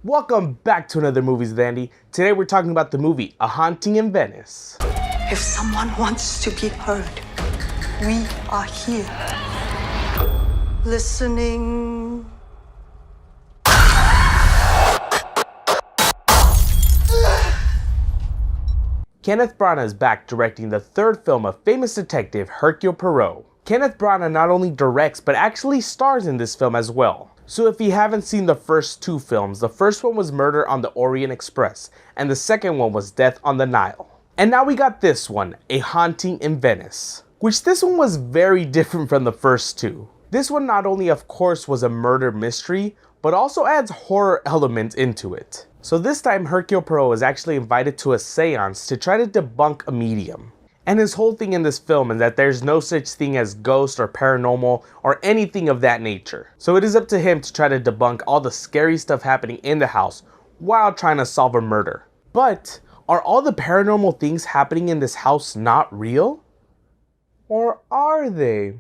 Welcome back to another Movies with Andy. Today we're talking about the movie A Haunting in Venice. If someone wants to be heard, we are here. Listening. Kenneth Branagh is back directing the third film of famous detective Hercule Poirot. Kenneth Branagh not only directs but actually stars in this film as well. So if you haven't seen the first two films, the first one was Murder on the Orient Express and the second one was Death on the Nile. And now we got this one, A Haunting in Venice, which this one was very different from the first two. This one not only of course was a murder mystery, but also adds horror elements into it. So this time Hercule Poirot was actually invited to a seance to try to debunk a medium. And his whole thing in this film is that there's no such thing as ghosts or paranormal or anything of that nature. So it is up to him to try to debunk all the scary stuff happening in the house while trying to solve a murder. But are all the paranormal things happening in this house not real? Or are they?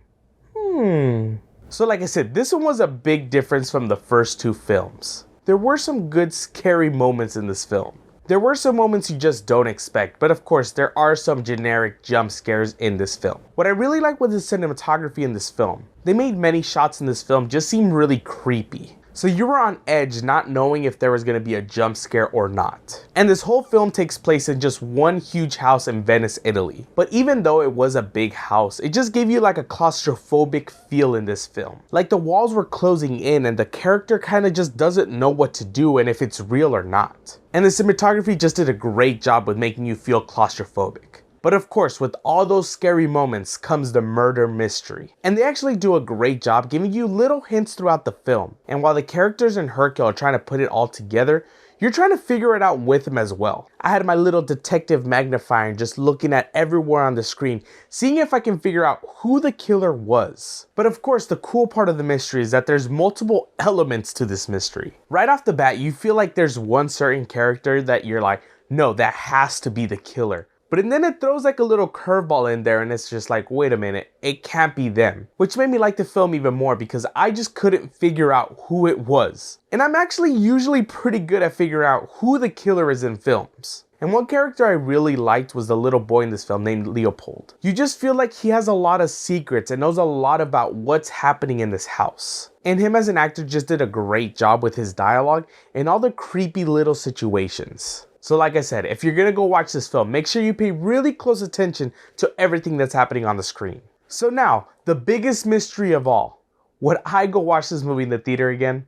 So like I said, this one was a big difference from the first two films. There were some good scary moments in this film. There were some moments you just don't expect, but of course there are some generic jump scares in this film. What I really like was the cinematography in this film. They made many shots in this film just seem really creepy. So you were on edge not knowing if there was going to be a jump scare or not. And this whole film takes place in just one huge house in Venice, Italy. But even though it was a big house, it just gave you like a claustrophobic feel in this film. Like the walls were closing in and the character kind of just doesn't know what to do and if it's real or not. And the cinematography just did a great job with making you feel claustrophobic. But of course, with all those scary moments comes the murder mystery. And they actually do a great job giving you little hints throughout the film. And while the characters in Hercule are trying to put it all together, you're trying to figure it out with him as well. I had my little detective magnifier just looking at everywhere on the screen, seeing if I can figure out who the killer was. But of course, the cool part of the mystery is that there's multiple elements to this mystery. Right off the bat, you feel like there's one certain character that you're like, no, that has to be the killer. But then it throws like a little curveball in there and it's just like, wait a minute, it can't be them. Which made me like the film even more because I just couldn't figure out who it was. And I'm actually usually pretty good at figuring out who the killer is in films. And one character I really liked was the little boy in this film named Leopold. You just feel like he has a lot of secrets and knows a lot about what's happening in this house. And him as an actor just did a great job with his dialogue and all the creepy little situations. So like I said, if you're gonna go watch this film, make sure you pay really close attention to everything that's happening on the screen. So now, the biggest mystery of all. Would I go watch this movie in the theater again?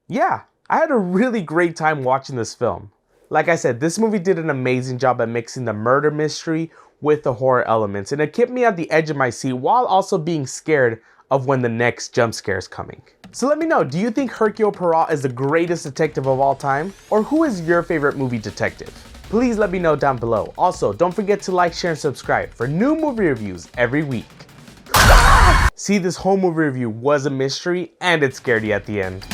Yeah, I had a really great time watching this film. Like I said, this movie did an amazing job at mixing the murder mystery with the horror elements, and it kept me at the edge of my seat while also being scared of when the next jump scare is coming. So let me know, do you think Hercule Poirot is the greatest detective of all time? Or who is your favorite movie detective? Please let me know down below. Also, don't forget to like, share, and subscribe for new movie reviews every week. See, this whole movie review was a mystery and it scared you at the end.